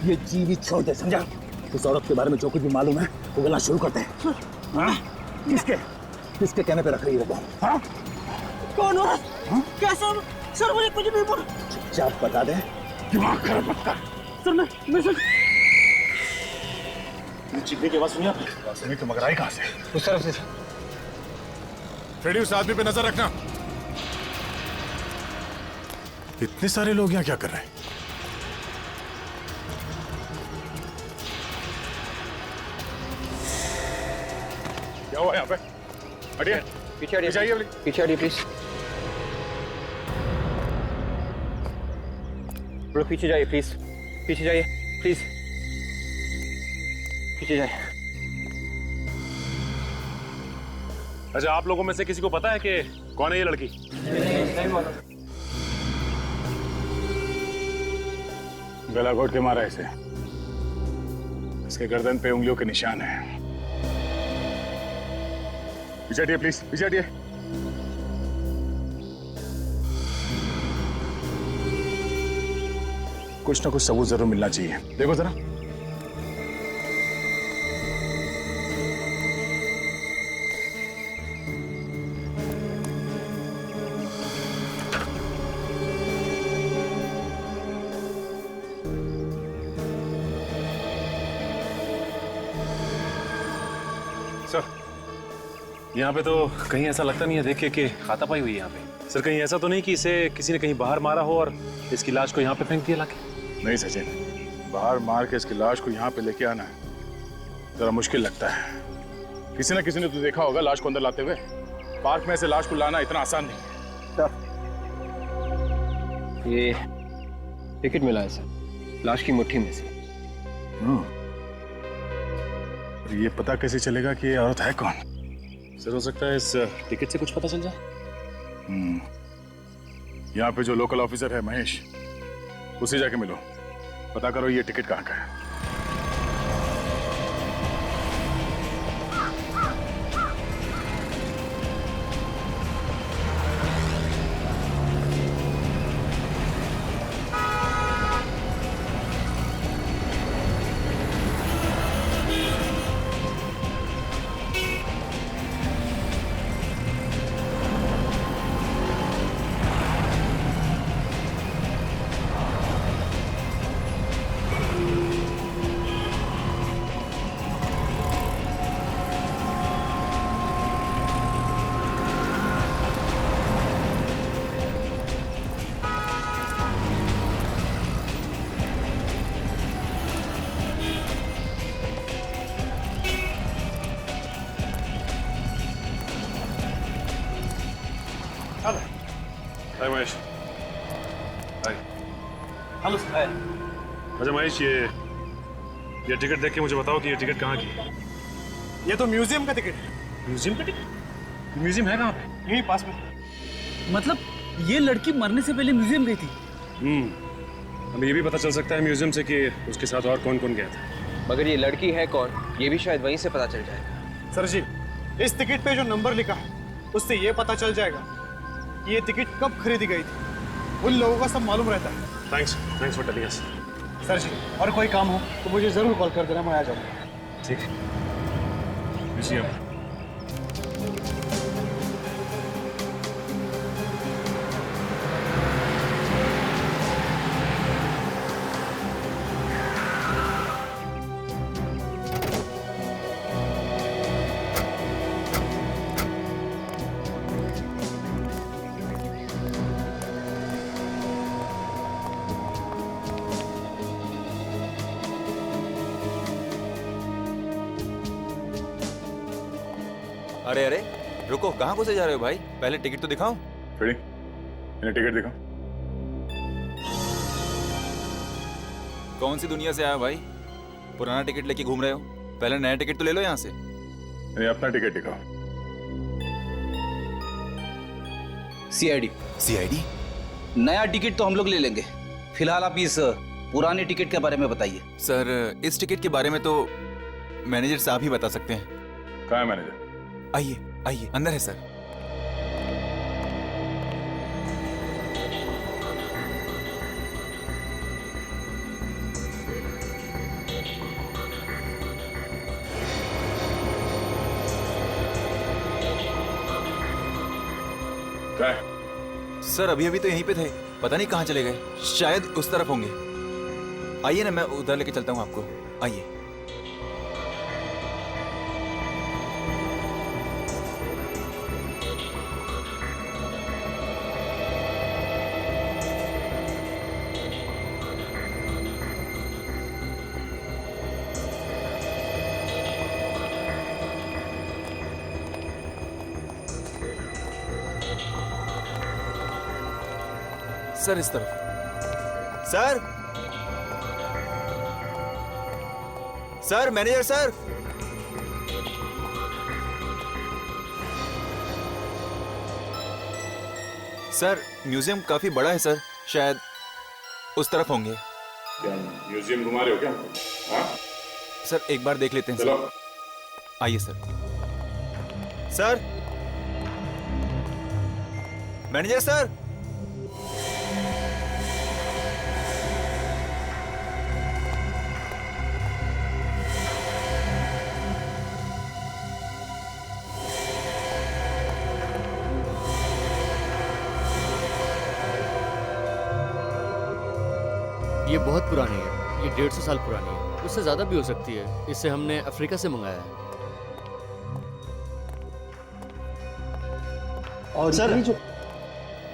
ये जीवित छोड़ दे, समझा? उस औरत के बारे में जो कुछ भी मालूम है वो बोलना शुरू करते हैं। हाँ? किसके कहने पे रख रही है वो? हाँ? कौन औरत? कैसा? सर मुझे कुछ नहीं बोला। चुपचाप बता दे, दिमाग खराब मत कर। सर मैं सर चीखने की आवाज सुनी आपने? सुनी तो मगर आई कहां से? उस तरफ से। फ्रेडी, उस आदमी पे नजर रखना। इतने सारे लोग यहाँ क्या कर रहे हैं? क्या हुआ यहाँ पे? हटिए, पीछे हटिए, पीछे हटिए प्लीज। ब्रो पीछे जाइए प्लीज, पीछे जाइए प्लीज, पीछे जाइए। अच्छा, आप लोगों में से किसी को पता है कि कौन है ये लड़की? नहीं मालूम। गला घोट के मारा इसे। इसके गर्दन पे उंगलियों के निशान हैं। पीछे हटिए प्लीज, पीछे हटिए। कुछ ना कुछ सबूत जरूर मिलना चाहिए। देखो जरा। सर, यहाँ पे तो कहीं ऐसा लगता नहीं है देख के कि हाथापाई हुई है यहाँ पे। सर, कहीं ऐसा तो नहीं कि इसे किसी ने कहीं बाहर मारा हो और इसकी लाश को यहाँ पे फेंक दिया लाके? नहीं सचिन, बाहर मार के इसकी लाश को यहाँ पे लेके आना जरा मुश्किल लगता है। किसी न किसी ने तो देखा होगा लाश को अंदर लाते हुए। पार्क में ऐसे लाश को लाना इतना आसान नहीं है। ये टिकट मिला है सर, लाश की मुट्ठी में से। ये पता कैसे चलेगा कि ये औरत है कौन? सर, हो सकता है इस टिकट से कुछ पता चल जाए। यहाँ पे जो लोकल ऑफिसर है महेश, उसे जाके मिलो, पता करो ये टिकट कहाँ का है। Hi Mahesh. Hi. Hello sir. अच्छा महेश, ये टिकट देख के मुझे बताओ कि ये टिकट कहाँ की है? ये तो म्यूजियम का टिकट है। म्यूजियम का टिकट? म्यूजियम है कहाँ पे? यहीं पास में। मतलब ये लड़की मरने से पहले म्यूजियम गई थी? हमें ये भी पता चल सकता है म्यूजियम से कि उसके साथ और कौन कौन गया था। मगर ये लड़की है कौन, ये भी शायद वहीं से पता चल जाएगा। सर जी, इस टिकट पे जो नंबर लिखा है उससे ये पता चल जाएगा कि ये टिकट कब खरीदी गई थी। उन लोगों का सब मालूम रहता है। Thanks for telling us. Sir ji, और कोई काम हो तो मुझे जरूर कॉल कर देना, मैं आ जाऊंगा। ठीक है। म्यूजियम। अरे अरे रुको, कहाँ घुसे जा रहे हो भाई? पहले टिकट तो दिखाओ। फ्रेडी, इन्हें टिकट दिखाओ। कौन सी दुनिया से आया भाई? पुराना टिकट लेके घूम रहे हो? पहले नया टिकट तो ले लो यहाँ से। इन्हें अपना टिकट दिखाओ। सीआईडी। सीआईडी? नया टिकट तो हम लोग ले लेंगे, फिलहाल आप इस पुराने टिकट के बारे में बताइए। सर, इस टिकट के बारे में तो मैनेजर साहब ही बता सकते हैं। कहाँ है मैनेजर? आइए आइए, अंदर है सर। सर अभी अभी तो यहीं पे थे, पता नहीं कहाँ चले गए, शायद उस तरफ होंगे। आइए ना, मैं उधर लेके चलता हूँ आपको, आइए। सर इस तरफ। Sir, sir manager sir. Sir museum काफी बड़ा है सर, शायद उस तरफ होंगे। क्या म्यूजियम घुमा रहे हो क्या? हाँ? सर एक बार देख लेते हैं चलो। सर। आइए सर। Sir, manager sir. ये बहुत पुरानी है, ये 150 साल पुरानी है, उससे ज़्यादा भी हो सकती है। इसे हमने अफ्रीका से मंगाया है। और सर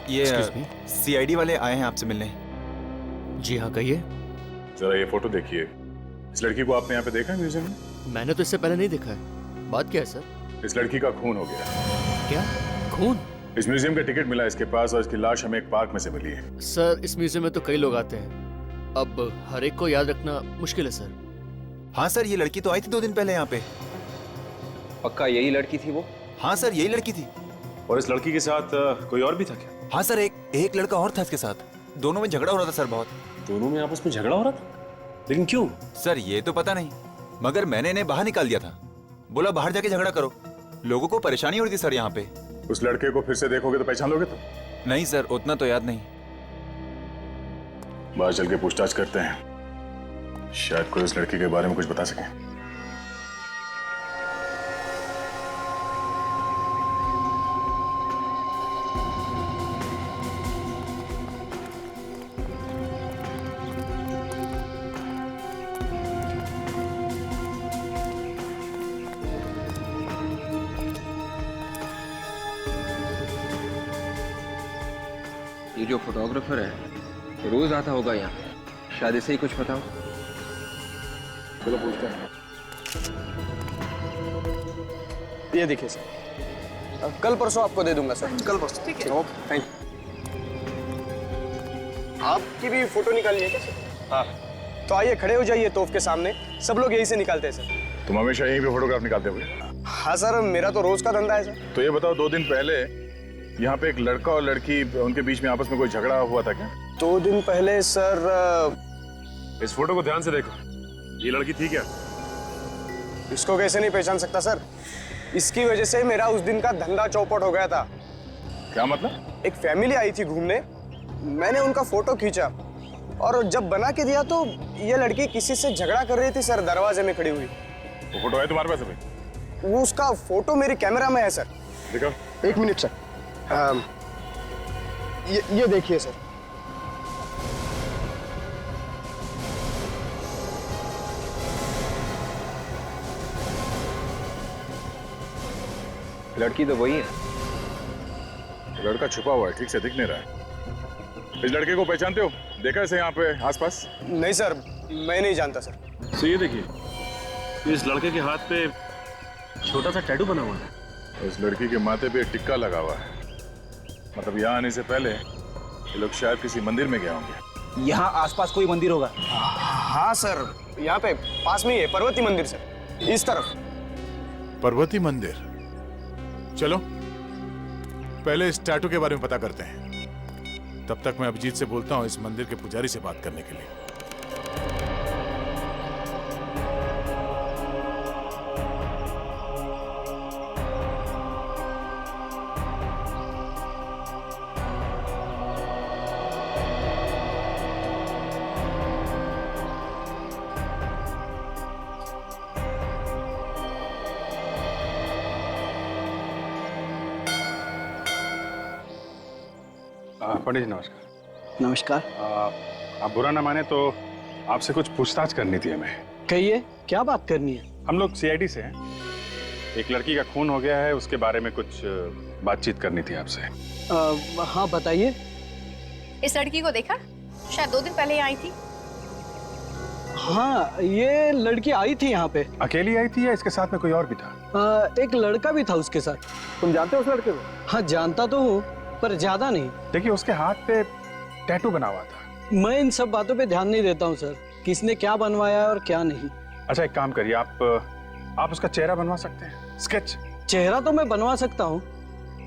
ये Excuse me? सीआईडी वाले आए हैं आपसे मिलने। जी हाँ, कहिए। जरा ये फोटो देखिए। इस लड़की को आपने यहाँ पे देखा है म्यूजियम में? मैंने तो इससे पहले नहीं देखा है। बात क्या है सर? इस लड़की का खून हो गया। क्या खून? इस म्यूजियम का टिकट मिला इसके पास और इसकी लाश हमें एक पार्क में से मिली है। सर इस म्यूजियम में तो कई लोग आते हैं, अब हर एक को याद रखना मुश्किल है सर। हाँ सर, ये लड़की तो आई थी 2 दिन पहले यहाँ पे। पक्का यही लड़की थी वो? हाँ सर, यही लड़की थी। और इस लड़की के साथ कोई और भी था क्या? हाँ सर, एक लड़का और था इसके साथ। दोनों में झगड़ा हो रहा था सर बहुत। दोनों में आपस में झगड़ा हो रहा था? लेकिन क्यों? सर ये तो पता नहीं, मगर मैंने इन्हें बाहर निकाल दिया था। बोला बाहर जाके झगड़ा करो, लोगों को परेशानी हो रही थी सर यहाँ पे। उस लड़के को फिर से देखोगे तो पहचान लोगे? तो नहीं सर, उतना तो याद नहीं। बाहर चल के पूछताछ करते हैं, शायद कोई उस लड़की के बारे में कुछ बता सके। ये जो फोटोग्राफर है रोज आता होगा यहाँ, शायद इसे ही कुछ पता हो। चलो पूछते हैं। ये देखिए सर, कल परसों आपको दे दूंगा सर। कल परसों? ठीक है, ओके, थैंक यू। आपकी भी फोटो निकालनी है क्या सर? हाँ, तो आइए खड़े हो जाइए तोफ के सामने, सब लोग यही से निकालते हैं सर। तुम हमेशा यहीं पे फोटोग्राफ निकालते होगे? हाँ सर, मेरा तो रोज का धंधा है सर। तो ये बताओ, 2 दिन पहले यहाँ पे एक लड़का और लड़की, उनके बीच में आपस में कोई झगड़ा हुआ था क्या? 2 दिन पहले सर। इस फोटो को ध्यान से देखो, ये लड़की थी क्या? इसको कैसे नहीं पहचान सकता सर, इसकी वजह से मेरा उस दिन का धंधा चौपट हो गया था। क्या मतलब? एक फैमिली आई थी घूमने, मैंने उनका फोटो खींचा और जब बना के दिया तो ये लड़की किसी से झगड़ा कर रही थी सर, दरवाजे में खड़ी हुई। वो फोटो है तुम्हारे पास अभी? वो उसका फोटो मेरे कैमरा में है सर। दिखाओ। 1 मिनट सर। ये देखिए सर। लड़की तो वही है। लड़का छुपा हुआ है, ठीक से दिख नहीं रहा है। इस लड़के को पहचानते हो? देखा इसे यहाँ पे आसपास? नहीं सर, मैं नहीं जानता सर। तो ये देखिए, इस लड़के के हाथ पे छोटा सा टैटू बना हुआ है। इस लड़की के माथे पे एक टिक्का लगा हुआ है, मतलब यहाँ आने से पहले ये लोग शायद किसी मंदिर में गए होंगे। यहाँ आसपास कोई मंदिर होगा? हाँ सर, यहाँ पे पास में ही है पार्वती मंदिर सर, इस तरफ। पार्वती मंदिर? चलो पहले इस टैटू के बारे में पता करते हैं, तब तक मैं अभिजीत से बोलता हूँ इस मंदिर के पुजारी से बात करने के लिए। पंडित जी नमस्कार। नमस्कार। आप बुरा ना माने तो आपसे कुछ पूछताछ करनी थी हमें। कहिए, क्या बात करनी है? हम लोग सीआईडी से हैं। एक लड़की का खून हो गया है, उसके बारे में कुछ बातचीत करनी थी आपसे। हाँ बताइए। इस लड़की को देखा? शायद 2 दिन पहले ही आई थी। हाँ, ये लड़की आई थी यहाँ पे। अकेली आई थी या इसके साथ में कोई और भी था? एक लड़का भी था उसके साथ। तुम जानते हो उस लड़के को? हाँ जानता तो हूँ, पर ज्यादा नहीं। देखिए उसके हाथ पे टैटू बना हुआ था। मैं इन सब बातों पे ध्यान नहीं देता हूँ सर, किसने क्या बनवाया और क्या नहीं। अच्छा एक काम करिए, आप उसका चेहरा बनवा सकते हैं, स्केच। चेहरा तो मैं बनवा सकता हूँ,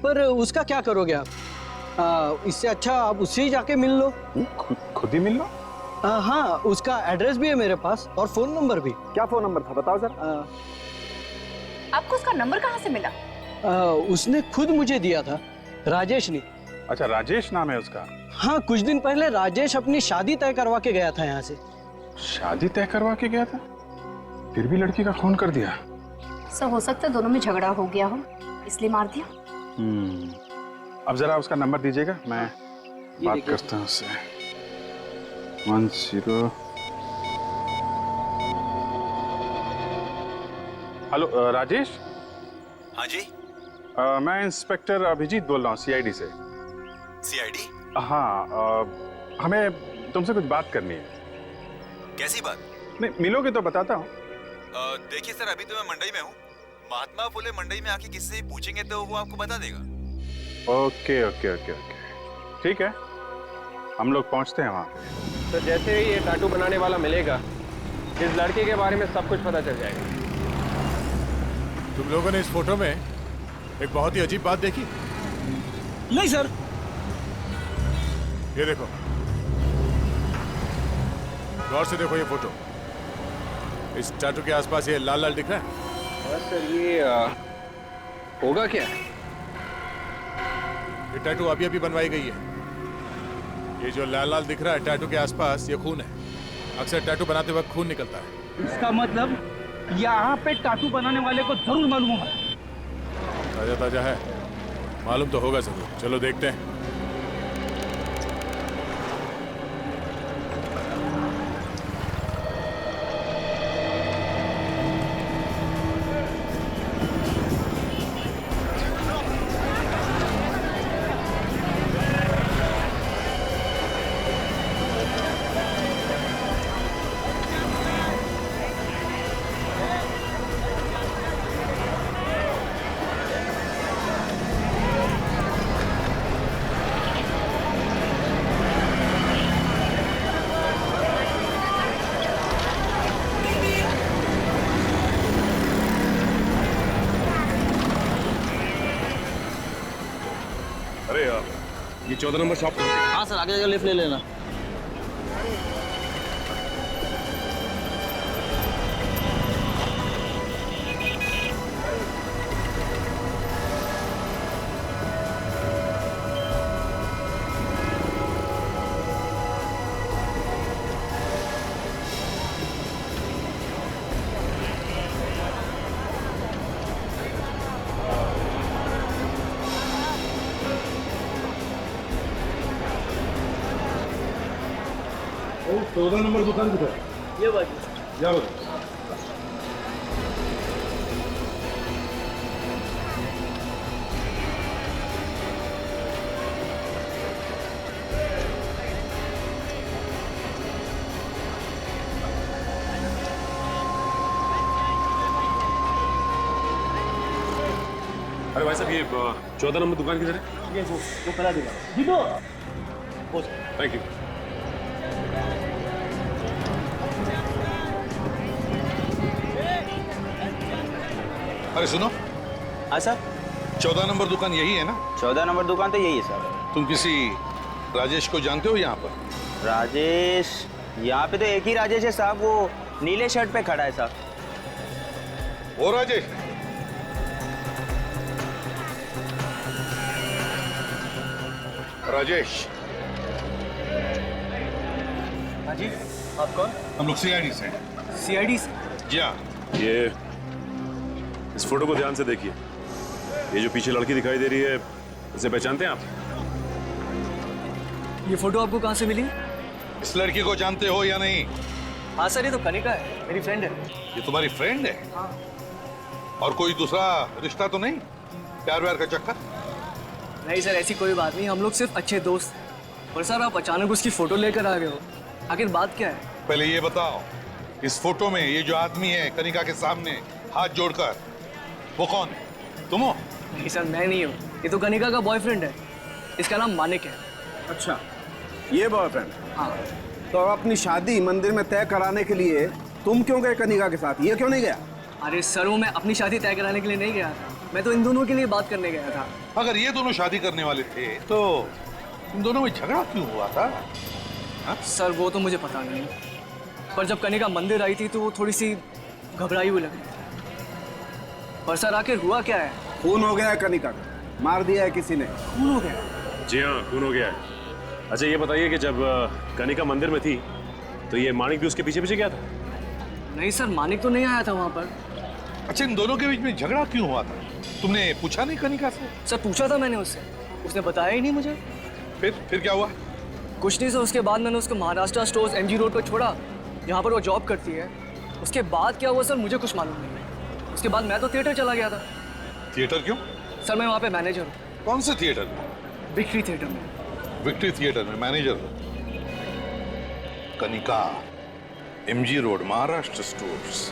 पर उसका क्या करोगे आप? इससे अच्छा आप उससे ही जाके मिल लो। खुद ही मिल लो? हाँ, उसका एड्रेस भी है मेरे पास और फोन नंबर भी। क्या फोन नंबर था बताओ सर। आपको उसका नंबर कहाँ से मिला? उसने खुद मुझे दिया था, राजेश ने। अच्छा राजेश नाम है उसका? हाँ, कुछ दिन पहले राजेश अपनी शादी तय करवा के गया था यहाँ से। शादी तय करवा के गया था, फिर भी लड़की का खून कर दिया? सर हो सकता है दोनों में झगड़ा हो गया हो, इसलिए मार दिया। अब जरा उसका नंबर दीजिएगा, मैं बात करता हूँ उससे। 10। हेलो राजेश। हाँ जी। मैं इंस्पेक्टर अभिजीत बोल रहा हूँ सीआईडी से। सीआईडी? हाँ, हमें तुमसे कुछ बात करनी है। कैसी बात? नहीं मिलोगे तो बताता हूँ। देखिए सर, अभी तो मैं मंडई में हूँ। महात्मा फुले मंडई में आके किसी से पूछेंगे तो वो आपको बता देगा। ओके ओके ओके ओके, ठीक है, हम लोग पहुँचते हैं वहाँ पे। तो जैसे ही ये टैटू बनाने वाला मिलेगा, इस लड़के के बारे में सब कुछ पता चल जाएगा। तुम लोगों ने इस फोटो में एक बहुत ही अजीब बात देखी? नहीं सर। ये देखो, गौर से देखो ये फोटो। इस टैटू के आसपास ये लाल लाल दिख रहा है? सर ये होगा क्या? ये टैटू अभी अभी बनवाई गई है। ये जो लाल लाल दिख रहा है टैटू के आसपास, ये खून है। अक्सर टैटू बनाते वक्त खून निकलता है। इसका मतलब यहाँ पे टैटू बनाने वाले को जरूर मालूम होगा। ताजा ताजा है, मालूम तो होगा जरूर। चलो देखते हैं। अरे यार, ये 14 नंबर शॉप है। हाँ सर, आगे लिफ्ट ले लेना। ओ, 14 नंबर दुकान किधर है? ये बात जाओ। अरे भाई साहब, ये 14 नंबर दुकान किधर है? ये वो करा देगा। जीतो। Thank you. अरे सुनो। हाँ सर। 14 नंबर दुकान यही है ना? 14 नंबर दुकान तो यही है सर। तुम किसी राजेश को जानते हो यहाँ पर? राजेश? यहाँ पे तो एक ही राजेश है साहब, वो नीले शर्ट पे खड़ा है साहब। वो राजेश? राजेश। हाँ जी, आप कौन? हम लोग सीआईडी से हैं। सीआईडी से? जी हाँ। ये इस फोटो को ध्यान से देखिए। ये जो पीछे लड़की दिखाई दे रही है, इसे पहचानते हैं आप? ये फोटो आपको कहाँ से मिली? इस लड़की को जानते हो या नहीं? हाँ सर, ये तो कनिका है, मेरी फ्रेंड है। ये तुम्हारी फ्रेंड है? हाँ। और कोई दूसरा रिश्ता तो नहीं? प्यार व्यार का चक्कर? नहीं सर, ऐसी कोई बात नहीं, हम लोग सिर्फ अच्छे दोस्त हैं। पर सर आप अचानक उसकी फोटो लेकर आ गए हो, आखिर बात क्या है? पहले ये बताओ, इस फोटो में ये जो आदमी है कनिका के सामने हाथ जोड़कर, वो कौन है? तुम हो? नहीं सर, मैं नहीं हूँ, ये तो कनिका का बॉयफ्रेंड है, इसका नाम मानिक है। अच्छा, ये बॉयफ्रेंड? हाँ। तो अपनी शादी मंदिर में तय कराने के लिए तुम क्यों गए कनिका के साथ, ये क्यों नहीं गया? अरे सर, वो मैं अपनी शादी तय कराने के लिए नहीं गया था, मैं तो इन दोनों के लिए बात करने गया था। अगर ये दोनों शादी करने वाले थे तो इन दोनों में झगड़ा क्यों हुआ था? हा? सर वो तो मुझे पता नहीं, पर जब कनिका मंदिर आई थी तो वो थोड़ी सी घबराई हुई लगी। पर सर आखिर हुआ क्या है? खून हो गया है कनिका का, मार दिया है किसी ने। खून हो गया? जी हाँ, खून हो गया है। अच्छा ये बताइए कि जब कनिका मंदिर में थी तो ये मानिक भी उसके पीछे पीछे गया था? नहीं सर, मानिक तो नहीं आया था वहाँ पर। अच्छा, इन दोनों के बीच में झगड़ा क्यों हुआ था? तुमने पूछा नहीं कनिका से? सर पूछा था मैंने उससे, उसने बताया ही नहीं मुझे। फिर क्या हुआ? कुछ नहीं सर, उसके बाद मैंने उसको महाराष्ट्र स्टोर्स MG रोड पर छोड़ा, जहाँ पर वो जॉब करती है। उसके बाद क्या हुआ सर मुझे कुछ मालूम नहीं। उसके बाद मैं तो थिएटर चला गया था। थिएटर क्यों? सर मैं वहाँ पे मैनेजर हूँ। कौन से थिएटर में? विक्ट्री थिएटर में। विक्ट्री थिएटर में मैनेजर हो? Kanika, MG road, Maharashtra stores.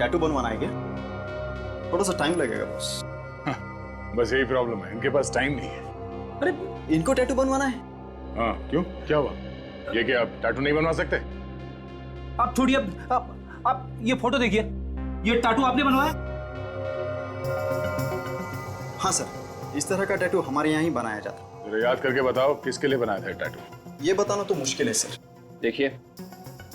Tattoo बनवाना है क्या? थोड़ा सा टाइम लगेगा बस। बस यही प्रॉब्लम है, इनके पास टाइम नहीं है। अरे इनको टैटू बनवाना है? हाँ क्यों, क्या हुआ? ये क्या आप टैटू नहीं बनवा सकते? आप छोड़िए, आप ये फोटो देखिए, ये टैटू आपने बनवाया? हाँ सर, इस तरह का टैटू हमारे यहाँ ही बनाया जाता है। जरा याद करके बताओ किसके लिए बनाया था टैटू? ये बताना तो मुश्किल है सर। देखिए,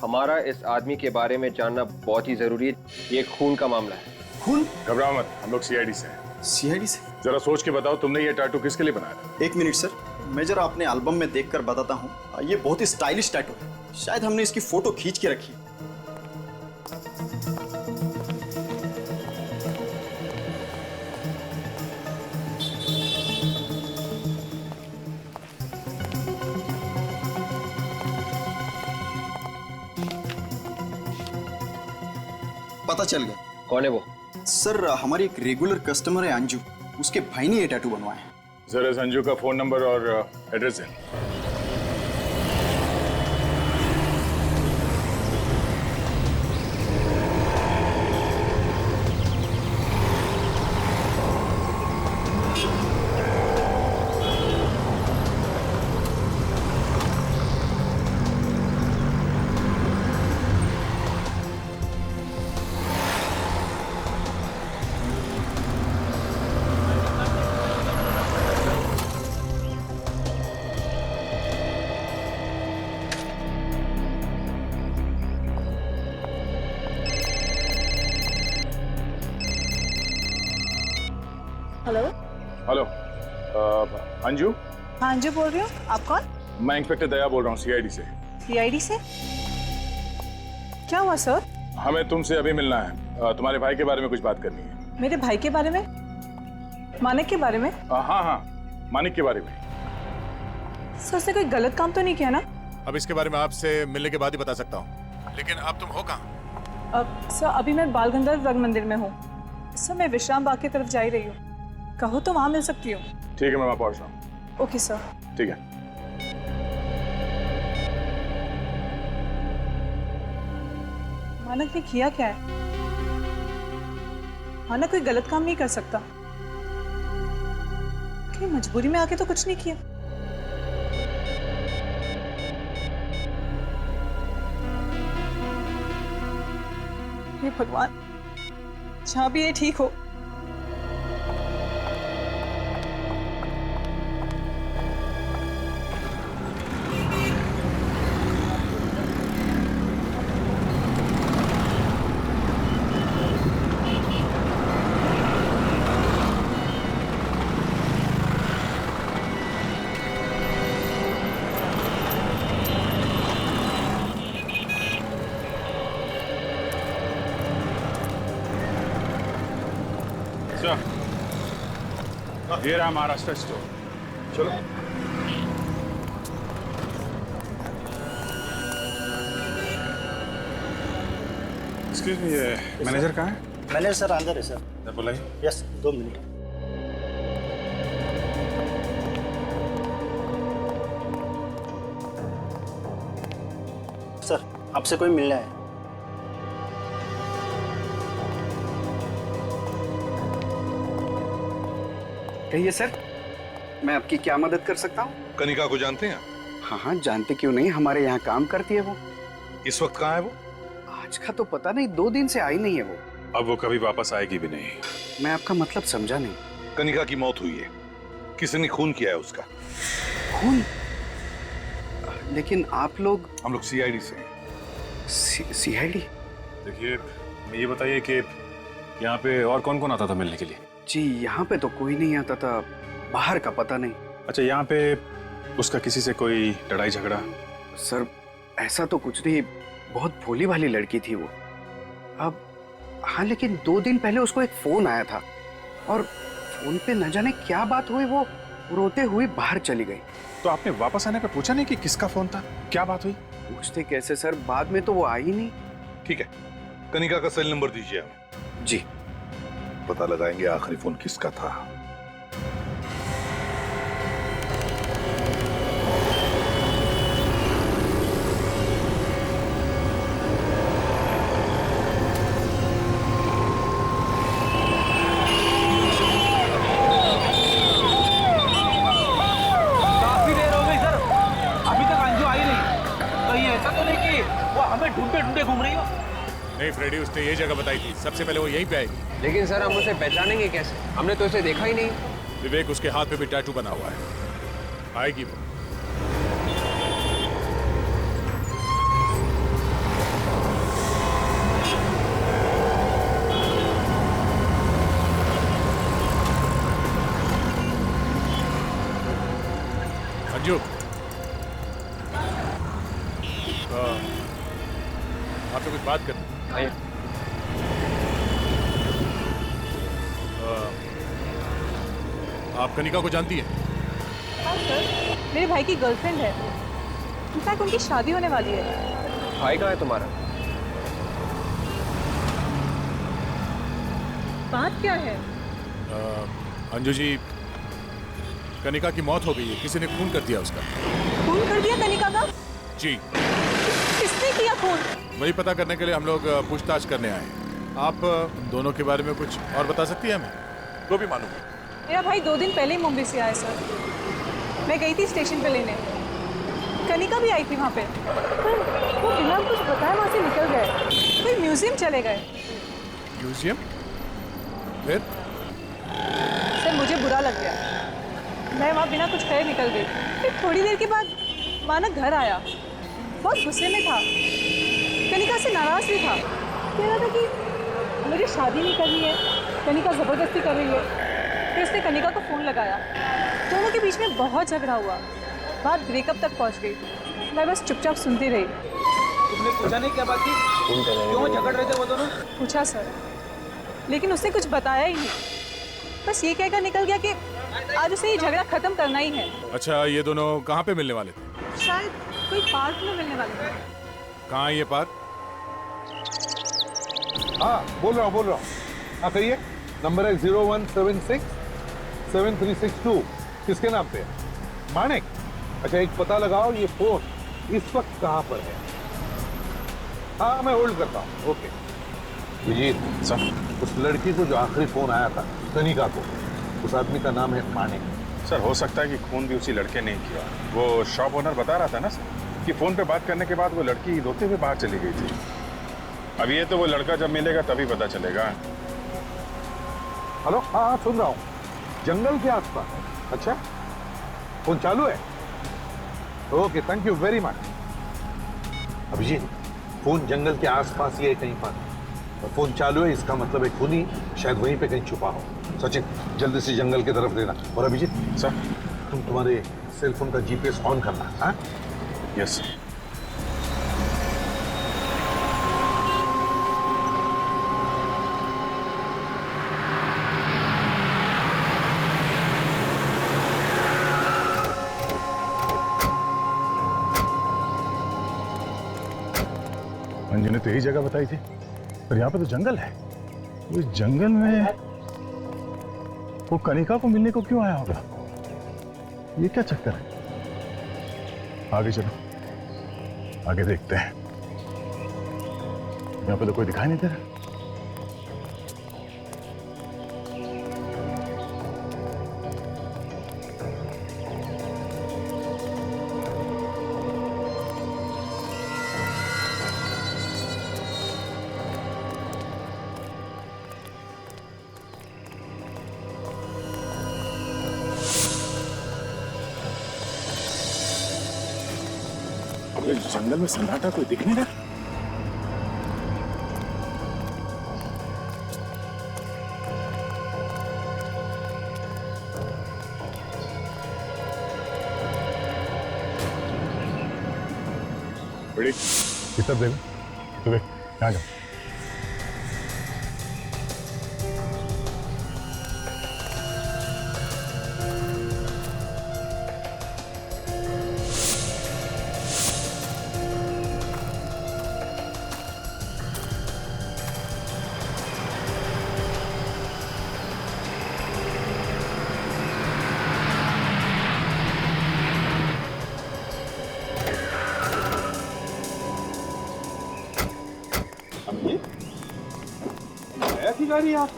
हमारा इस आदमी के बारे में जानना बहुत ही जरूरी है। ये खून का मामला है। खून? घबराओ मत, हम लोग CID से हैं। CID से? जरा सोच के बताओ, तुमने ये टैटू किसके लिए बनाया था? 1 मिनट सर, मैं जरा अपने एल्बम में देखकर बताता हूँ। ये बहुत ही स्टाइलिश टैटू है, शायद हमने इसकी फोटो खींच के रखी है। पता चल गया। कौन है वो? सर हमारी एक रेगुलर कस्टमर है अंजू, उसके भाई ने ये टैटू बनवाया है। जरा संजू का फोन नंबर और एड्रेस है। हेलो। हेलो, अंजू? हाँ अंजू बोल रही हूँ, आप कौन? मैं इंस्पेक्टर दया बोल रहा हूँ CID से। CID से? क्या हुआ सर? हमें तुमसे अभी मिलना है, तुम्हारे भाई के बारे में कुछ बात करनी है। मेरे भाई के बारे में? मानिक के बारे में? हाँ, मानिक के बारे में। सर उसने कोई गलत काम तो नहीं किया ना? अब इसके बारे में आपसे मिलने के बाद ही बता सकता हूँ, लेकिन अब तुम हो कहाँ? सर अभी मैं बाल गंधर्व रंग मंदिर में हूँ। सर मैं विश्राम बाग की तरफ जा ही रही हूँ, कहो तो वहाँ मिल सकती हूँ। ठीक है, मैं वहाँ पहुँच रहा हूँ। Okay sir. ठीक है। मानक ने किया क्या है? मानक कोई गलत काम नहीं कर सकता। कहीं मजबूरी में आके तो कुछ नहीं किया। हे भगवान, जहां भी ये ठीक हो। ये रहा महाराष्ट्र स्टोर। चलो। एक्सक्यूज मी, ये मैनेजर कहाँ है? मैनेजर सर अंदर है सर। बुलाइए। Yes, 2 minute. सर, आपसे कोई मिलना है। कहिए सर, मैं आपकी क्या मदद कर सकता हूँ? कनिका को जानते हैं? हाँ हाँ, जानते क्यों नहीं, हमारे यहाँ काम करती है वो। इस वक्त कहाँ है वो? आज का तो पता नहीं, 2 दिन से आई नहीं है वो। अब वो कभी वापस आएगी भी नहीं। मैं आपका मतलब समझा नहीं। कनिका की मौत हुई है, किसी ने खून किया है उसका। खून? लेकिन आप लोग? हम लोग सीआईडी से हैं। सीआईडी? देखिए, ये बताइए कि यहाँ पे और कौन कौन आता था मिलने के लिए? जी, यहाँ पे तो कोई नहीं आता था, बाहर का पता नहीं। अच्छा, यहाँ पे उसका किसी से कोई लड़ाई झगड़ा? सर, ऐसा तो कुछ नहीं, बहुत भोली भाली लड़की थी वो। अब हाँ, लेकिन 2 दिन पहले उसको एक फोन आया था और फोन पे न जाने क्या बात हुई, वो रोते हुए बाहर चली गई। तो आपने वापस आने पे पूछा नहीं कि किसका फोन था, क्या बात हुई? पूछते कैसे सर, बाद में तो वो आई नहीं। ठीक है, कनिका का सेल नंबर दीजिए हमें। जी। पता लगाएंगे आखिरी फोन किसका था। काफी देर हो गई सर, अभी तक अंजू आई नहीं। कहीं ऐसा तो नहीं कि वो हमें ढूंढते ढूंढते घूम रही हो? नहीं फ्रेडी, उसने ये जगह बताई थी, सबसे पहले वो यहीं पे आएगी। लेकिन सर, हम उसे पहचानेंगे कैसे? हमने तो उसे देखा ही नहीं। विवेक, उसके हाथ पे भी टैटू बना हुआ है, आएगी वो। अंजू, आपसे कुछ बात करनी। आप कनिका को जानती हैं? हाँ सर, मेरे भाई की गर्लफ्रेंड है। इनफैक्ट उनकी शादी होने वाली है। भाई कहाँ है तुम्हारा? बात क्या है? अंजू जी, कनिका की मौत हो गई है, किसी ने खून कर दिया उसका। खून कर दिया कनिका का? जी। किसने किया खून? वही पता करने के लिए हम लोग पूछताछ करने आए हैं। आप दोनों के बारे में कुछ और बता सकती हैं हमें? तो भी मालूम है। मेरा भाई 2 दिन पहले ही मुंबई से आया सर। मैं गई थी स्टेशन पे लेने, कनिका भी आई थी वहाँ पे, पर वो बिना कुछ बताए वहाँ से निकल गए। कोई म्यूजियम चले गए। म्यूजियम? फिर? सर, मुझे बुरा लग गया, मैं वहाँ बिना कुछ कहे निकल गई। फिर थोड़ी देर के बाद मानक घर आया, बहुत गुस्से में था, कनिका से नाराज भी था। कह रहा था कि मुझे शादी नहीं करनी है, कनिका ज़बरदस्ती कर रही है। फिर उसने कनिका को फ़ोन लगाया, दोनों के बीच में बहुत झगड़ा हुआ, बात ब्रेकअप तक पहुंच गई। मैं बस चुपचाप सुनती रही। तुमने पूछा नहीं क्या बात थी? क्यों झगड़ रहे थे वो दोनों? पूछा सर, लेकिन उसने कुछ बताया ही नहीं। बस ये कहकर निकल गया कि आज उसे ये झगड़ा खत्म करना ही है। अच्छा, ये दोनों कहाँ पे मिलने वाले थे? शायद कोई पार्क में मिलने वाले थे। कहाँ है ये पार्क? हाँ, बोल रहा हूँ। हाँ, कहिए। नंबर है 0176 7362। किसके नाम पे? मानिक। अच्छा, एक पता लगाओ, ये फोन इस वक्त कहाँ पर है? हाँ, मैं होल्ड करता हूँ। ओके विजीत सर, उस लड़की को जो आखिरी फोन आया था कनिका को, उस आदमी का नाम है मानिक। सर हो सकता है कि खून भी उसी लड़के ने ही किया। वो शॉप ओनर बता रहा था ना सर कि फोन पे बात करने के बाद वो लड़की रोते हुए बाहर चली गई थी। अब ये तो वो लड़का जब मिलेगा तभी पता चलेगा। हेलो, हाँ हाँ सुन रहा हूँ। जंगल के आसपास? अच्छा, फोन चालू है? Okay, thank you very much. Abhijeet, phone जंगल के आसपास ही है कहीं पर, और फोन चालू है, इसका मतलब है खूनी शायद वहीं पे कहीं छुपा हो। सचिन, जल्दी से जंगल की तरफ देना। और अभिजीत सर, तुम्हारे सेल फोन का जीपीएस ऑन करना। हाँ यस सर। अंजू ने तो यही जगह बताई थी, पर यहाँ पे तो जंगल है। वो जंगल में वो कनिका को मिलने को क्यों आया होगा? ये क्या चक्कर है? आगे चलो, आगे देखते हैं। यहाँ पे तो कोई दिखाई नहीं दे रहा। जंगल में सन्नाटा, कोई दिख नहीं रहा। बड़ी इस तरफ देखो, तो देख यहाँ जाओ। ऐसी गाड़ी आप?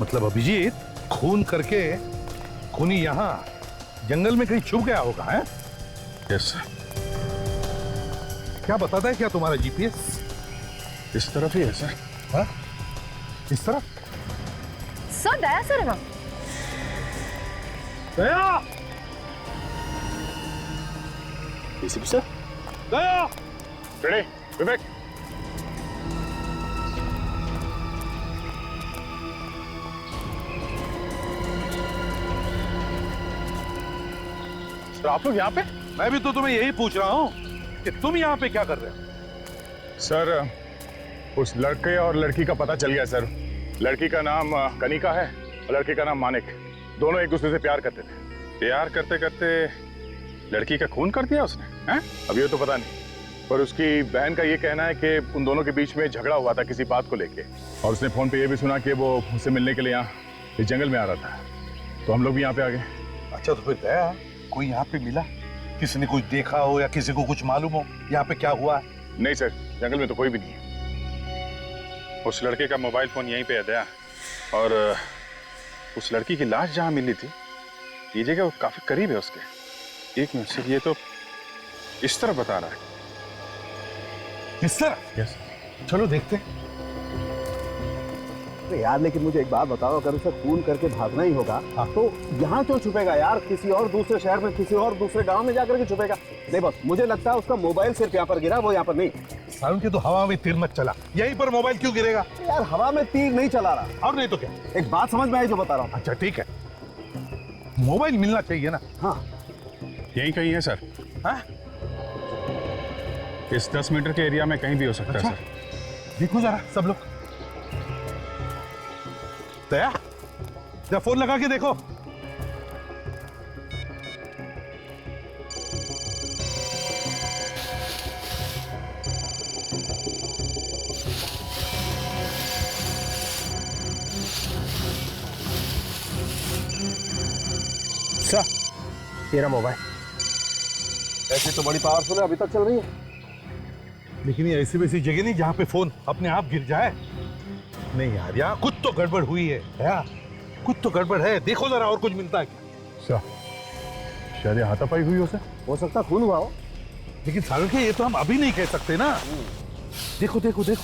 मतलब अभिजीत, खून करके खूनी यहाँ जंगल में कहीं छुप गया होगा, है? Yes sir. क्या बताता है क्या तुम्हारा जीपीएस? इस तरफ ही है सर। हाँ? इस तरफ? सर, दया सर है ना? Daya! ACP sir? Daya! Ready, Vivek. Sir, आप लोग यहाँ पे? मैं भी तो तुम्हें यही पूछ रहा हूँ कि तुम यहाँ पे क्या कर रहे हो? सर, उस लड़के और लड़की का पता चल गया सर। लड़की का नाम कनिका है और लड़के का नाम मानिक। दोनों एक दूसरे से प्यार करते थे। प्यार करते करते लड़की का खून कर दिया उसने, हैं? अब ये तो पता नहीं, पर उसकी बहन का ये कहना है कि उन दोनों के बीच में झगड़ा हुआ था किसी बात को लेके, और उसने फोन पे ये भी सुना कि वो उससे मिलने के लिए यहाँ इस जंगल में आ रहा था। तो हम लोग भी यहाँ पे आ गए। अच्छा, तो फिर दया, कोई यहाँ पे मिला? किसी ने कुछ देखा हो या किसी को कुछ मालूम हो यहाँ पे क्या हुआ है? नहीं सर, जंगल में तो कोई भी नहीं है। उस लड़के का मोबाइल फोन यहीं पे है दया, और उस लड़की की लाश जहाँ मिली थी ये जगह काफी करीब है उसके। एक मिनट से, ये तो इस तरफ बता रहा है। इस तरफ? यस। चलो देखते हैं। यार, लेकिन मुझे एक बात बताओ, अगर उसे खून करके भागना ही होगा तो यहाँ क्यों छुपेगा यार? किसी और दूसरे शहर में, किसी और दूसरे गांव में जाकर के छुपेगा। नहीं बस, मुझे लगता है उसका मोबाइल सिर्फ यहाँ पर गिरा, वो यहाँ पर नहीं। सारुण के तो हवा में तीर मत चला, यहीं पर मोबाइल क्यों गिरेगा? यार, हवा में तीर नहीं चला रहा। और नहीं तो क्या? एक बात समझ में आई जो बता रहा हूँ। अच्छा ठीक है, मोबाइल मिलना चाहिए ना। हाँ, यहीं कहीं है सर। हाँ? इस 10 मीटर के एरिया में कहीं भी हो सकता है सर। देखो जरा सब लोग। दया, जरा फोन लगा के देखो। तेरा मोबाइल। ऐसी तो बड़ी पावरफुल है, अभी तक चल रही है। लेकिन ये ऐसी वैसी जगह नहीं जहाँ पे फोन अपने आप गिर जाए। नहीं यार, यहाँ कुछ तो गड़बड़ हुई है यार, कुछ तो गड़बड़ है। देखो जरा और कुछ मिलता है क्या। शायद ये हाथापाई हुई हो सकता खून हुआ हो। लेकिन सारुण ये तो हम अभी नहीं कह सकते ना। देखो देखो देखो,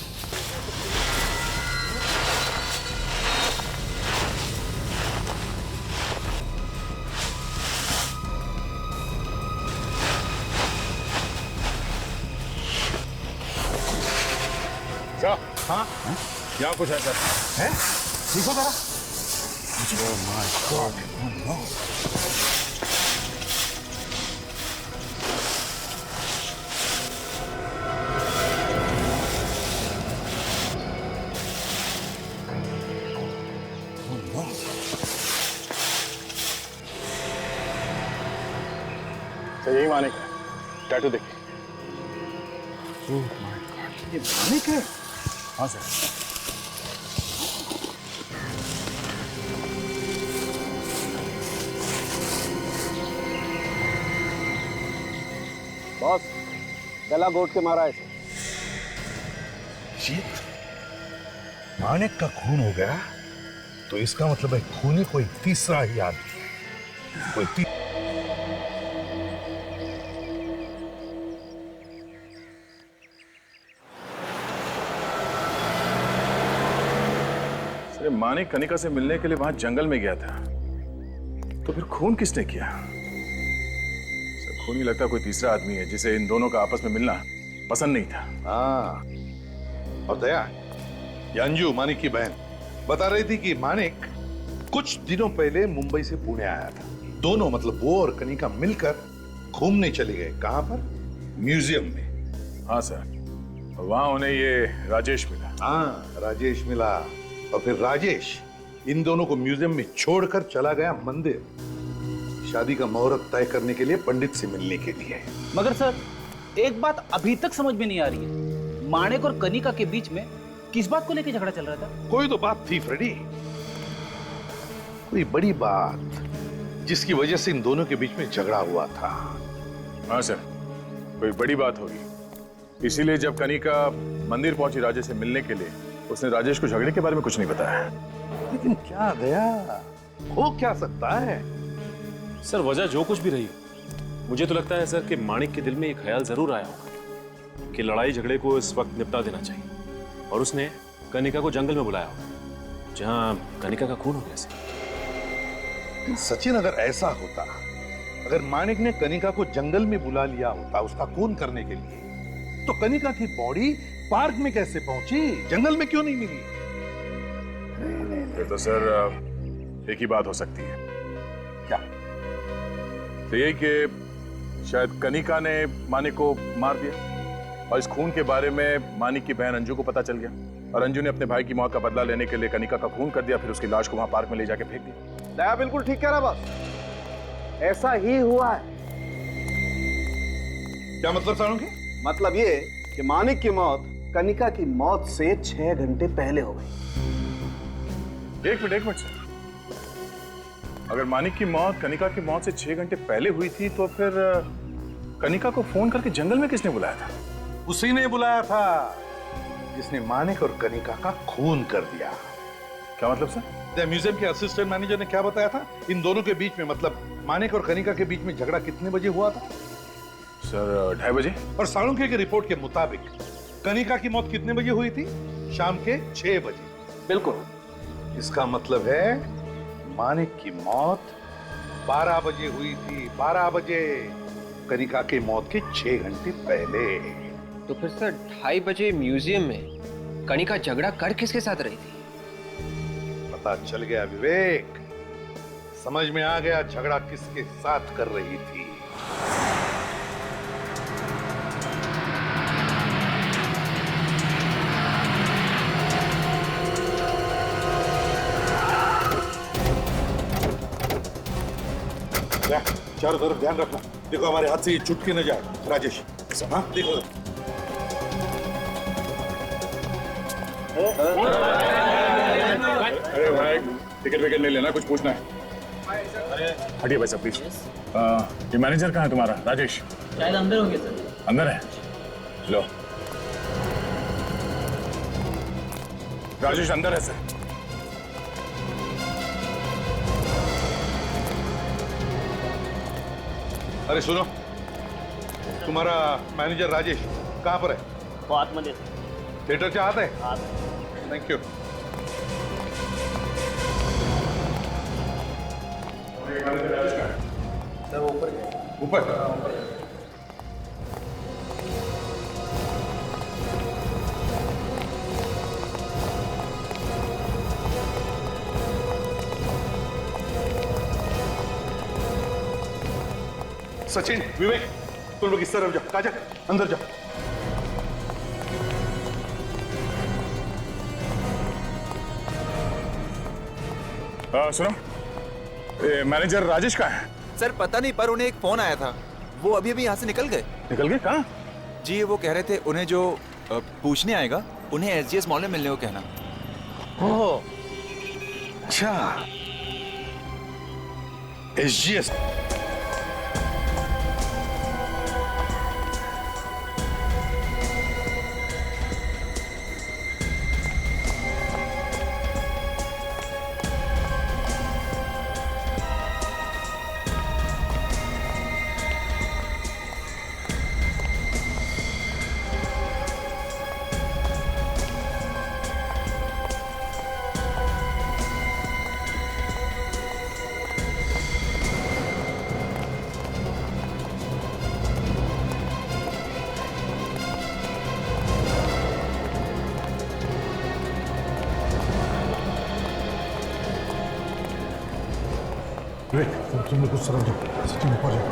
हाँ यहाँ कुछ है सर। है? देखो जरा। Oh my God. Oh no. तो यही मानिक है, टैटू देखिए। ओह माय गॉड, ये मानिक है? हाँ सर। बॉस, गला घोट के मारा है इसे। जीत, मानिक का खून हो गया तो इसका मतलब है खूनी कोई तीसरा ही आदमी है। कोई मानिक कनिका से मिलने के लिए वहां जंगल में गया था, तो फिर खून किसने किया? सर खून ही लगता कोई तीसरा आदमी है जिसे इन दोनों का आपस में मिलना पसंद नहीं था। हाँ, और दया, ये अंजू मानिक की बहन बता रही थी कि मानिक कुछ दिनों पहले मुंबई से पुणे आया था। दोनों मतलब वो और कनिका मिलकर घूमने चले गए। कहां पर? म्यूजियम में। हाँ सर, वहां उन्हें ये राजेश मिला। हाँ, राजेश मिला और फिर राजेश इन दोनों को म्यूजियम में छोड़कर चला गया मंदिर, शादी का मुहूर्त तय करने के लिए, पंडित से मिलने के लिए। मगर सर एक बात अभी तक समझ में नहीं आ रही है, माणिक और कनिका के बीच में किस बात को लेकर झगड़ा चल रहा था? कोई तो बात थी फ्रेडी, कोई बड़ी बात जिसकी वजह से इन दोनों के बीच में झगड़ा हुआ था। हाँ सर, कोई बड़ी बात होगी, इसीलिए जब कनिका मंदिर पहुंची राजेश से मिलने के लिए, उसने राजेश को झगड़े के बारे में कुछ नहीं बताया। लेकिन क्या दया, हो क्या सकता है? सर वजह जो कुछ भी रही हो, मुझे तो लगता है सर कि माणिक के दिल में एक ख्याल जरूर आया होगा कि लड़ाई झगड़े को इस वक्त निपटा देना चाहिए, और उसने कनिका को जंगल में बुलाया होगा जहां कनिका का खून हो गया। सचिन, अगर ऐसा होता, अगर माणिक ने कनिका को जंगल में बुला लिया होता उसका खून करने के लिए, तो कनिका की बॉडी पार्क में कैसे पहुंची, जंगल में क्यों नहीं मिली? तो सर एक ही बात हो सकती है। क्या? तो यही कि शायद कनिका ने मानिक को मार दिया और इस खून के बारे में मानिक की बहन अंजू को पता चल गया, और अंजू ने अपने भाई की मौत का बदला लेने के लिए कनिका का खून कर दिया, फिर उसकी लाश को वहां पार्क में ले जाके फेंक दिया। दया बिल्कुल ठीक कह रहा बॉस, ऐसा ही हुआ है। क्या मतलब सारुण के? मतलब ये कि मानिक की मौत कनिका की मौत से 6 घंटे पहले हो गई। एक मिनट सर, अगर मानिक की मौत कनिका की मौत से 6 घंटे पहले हुई थी, तो फिर कनिका को फोन करके जंगल में किसने बुलाया था? उसी ने बुलाया था जिसने मानिक और कनिका का खून कर दिया। क्या मतलब सर? म्यूजियम के असिस्टेंट मैनेजर ने क्या बताया था इन दोनों के बीच में, मतलब मानिक और कनिका के बीच में झगड़ा कितने बजे हुआ था? सर 2:30 बजे। और साळुंखे की रिपोर्ट के मुताबिक कनिका की मौत कितने बजे हुई थी? शाम के 6 बजे। बिल्कुल। इसका मतलब है मानिक की मौत 12 बजे हुई थी, 12 बजे, कनिका की मौत के 6 घंटे पहले। तो फिर सर 2:30 बजे म्यूजियम में कनिका झगड़ा कर किसके साथ रही थी? पता चल गया विवेक, समझ में आ गया झगड़ा किसके साथ कर रही थी। चारों तरफ ध्यान रखना, देखो हमारे हाथ से ये छूट के न जाए। राजेश, हाँ देखो। अरे भाई, टिकट विकेट नहीं लेना, कुछ पूछना है। हटिए भाई साहब प्लीज। ये मैनेजर कहाँ है तुम्हारा? राजेश। शायद अंदर होंगे सर। अंदर है? लो, राजेश अंदर है सर। अरे सुनो, तुम्हारा मैनेजर राजेश कहाँ पर है? वो आतमध्ये थिएटर चाहते हैं? Thank you. सर वो ऊपर गए। ऊपर? सचिन, विवेक, तुम लोग इस तरफ जाओ। काजा, अंदर जाओ। सुनो, मैनेजर राजेश कहाँ है? सर पता नहीं, पर उन्हें एक फोन आया था, वो अभी अभी यहाँ से निकल गए। निकल गए? कहाँ? जी वो कह रहे थे उन्हें जो पूछने आएगा उन्हें एसजीएस मॉल में मिलने को कहना। ओह, अच्छा, एसजीएस। तुम लोग कुछ तरफ जाओ, सचिन ऊपर जाओ।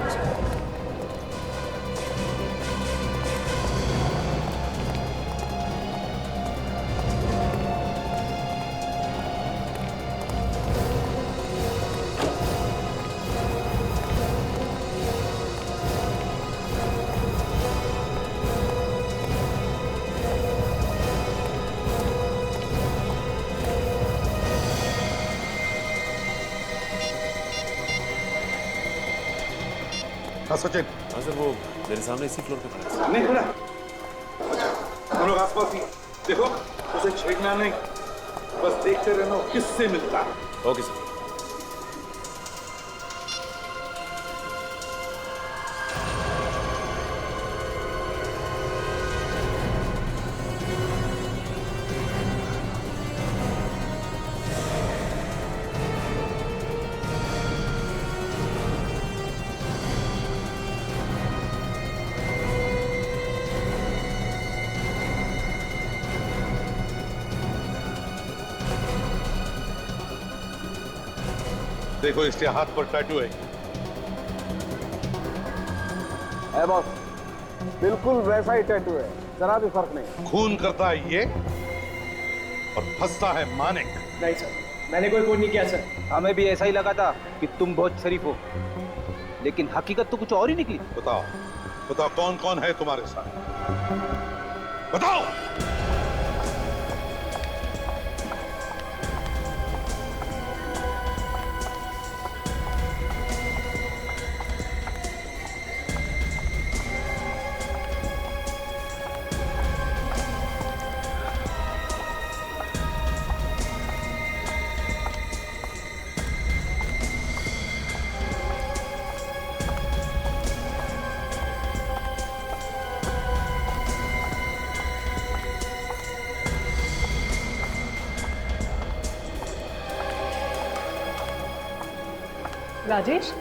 हाँ सचिन। हाँ सर, वो मेरे सामने इसी फ्लोर पे खड़ा है। नहीं खड़ा? अच्छा, हम लोग आसपास ही देखो, उसे छेड़ना नहीं, बस देखते रहना किससे मिलता है। Okay sir. देखो इसके हाथ पर टैटू है। बॉस, बिल्कुल वैसा ही टैटू है, जरा भी फर्क नहीं। खून करता है ये और फंसता है मानिक। नहीं सर, मैंने कोई खून नहीं किया सर। हमें भी ऐसा ही लगा था कि तुम बहुत शरीफ हो, लेकिन हकीकत तो कुछ और ही निकली। बताओ, बताओ कौन कौन है तुम्हारे साथ? बताओ। राजेश,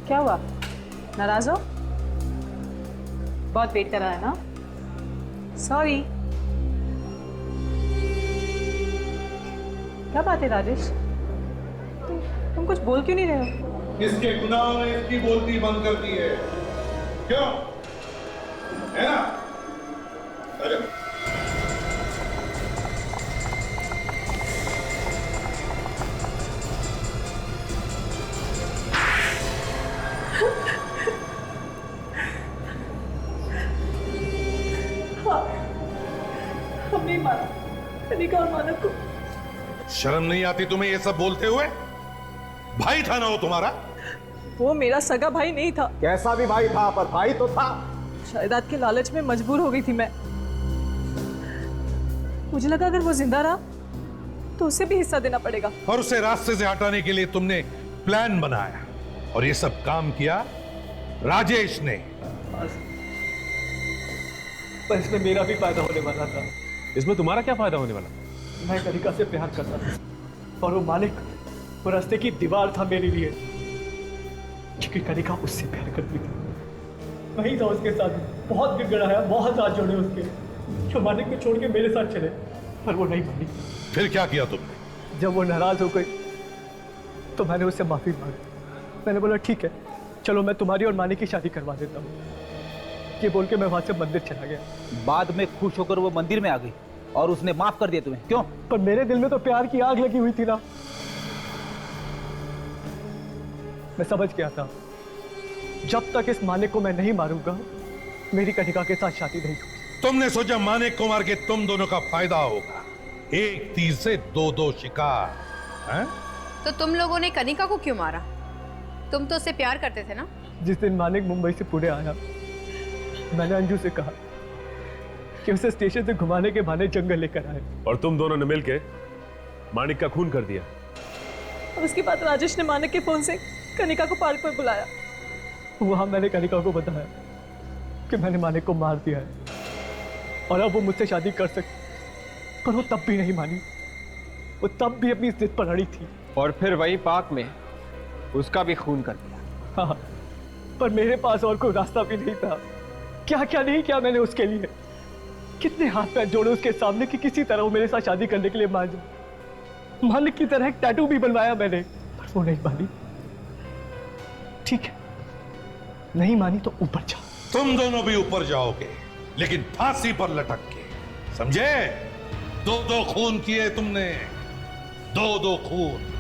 क्या हुआ? नाराज हो? बहुत वेट कर रहा है ना? सॉरी। क्या बात है राजेश? तुम कुछ बोल क्यों नहीं रहे हो? इसके गुनाह ने इसकी बोलती बंद कर दी है। क्यों? है ना? अरे हमने मारा कनिका और मानव को। शर्म नहीं आती तुम्हें ये सब बोलते हुए? भाई था ना वो तुम्हारा? वो मेरा सगा भाई नहीं था। कैसा भी भाई था, पर भाई तो था। जायदाद के लालच में मजबूर हो गई थी मैं। मुझे लगा अगर वो जिंदा रहा तो उसे भी हिस्सा देना पड़ेगा। और उसे रास्ते से हटाने के लिए तुमने प्लान बनाया और ये सब काम किया राजेश ने। पर इसमें मेरा भी फायदा होने वाला था। इसमें तुम्हारा क्या फायदा होने वाला? मैं कनिका से प्यार करता था और वो मालिक वो रास्ते की दीवार था मेरे लिए, क्योंकि कनिका उससे प्यार करती थी। वही था उसके साथ, बहुत गिड़गिड़ाया, बहुत हाथ जोड़े उसके, जो मालिक को छोड़ के मेरे साथ चले, पर वो नहीं मानी। फिर क्या किया तुमने? जब वो नाराज हो गई तो मैंने उससे माफी मांगी। मैंने बोला ठीक है, चलो मैं तुम्हारी और मानी की शादी करवा देता हूँ। ये बोल के मैं वहां से मंदिर चला गया। बाद में खुश होकर वो मंदिर में आ गई और उसने माफ कर दिया तुम्हें, क्यों? पर मेरे दिल में तो प्यार की आग लगी हुई थी ना। मैं समझ गया था जब तक इस मालिक को मैं नहीं मारूंगा मेरी कनिका के साथ शादी नहीं होगी। तुमने सोचा मानिक को मार के तुम दोनों का फायदा होगा, एक तीर से दो शिकार, हैं? तो तुम लोगों ने कनिका को क्यों मारा? तुम तो उससे प्यार करते थे ना? जिस दिन मानिक मुंबई से पुणे आया, मैंने अंजू से कहा कि उसे स्टेशन से घुमाने के बहाने जंगल लेकर आए, और तुम दोनों ने मिलकर मानिक का खून कर दिया। और उसके बाद राजेश ने मानिक के फोन से कनिका को पार्क पर बुलाया। वहां मैंने कनिका को बताया कि मैंने मानिक को मार दिया है और अब वो मुझसे शादी कर सकती, पर वो तब भी नहीं मानी। वो तब भी अपनी जिद पर अड़ी थी। और फिर वही पार्क में उसका भी खून कर दिया। हाँ, पर मेरे पास और कोई रास्ता भी नहीं था। क्या क्या नहीं किया मैंने उसके लिए, कितने हाथ पैर जोड़े उसके सामने कि किसी तरह वो मेरे साथ शादी करने के लिए मान जाए। मालिक की तरह एक टैटू भी बनवाया मैंने, पर वो नहीं मानी। ठीक है, नहीं मानी तो ऊपर जा। तुम दोनों भी ऊपर जाओगे, लेकिन फांसी पर लटक के, समझे? दो खून किए तुमने, दो खून।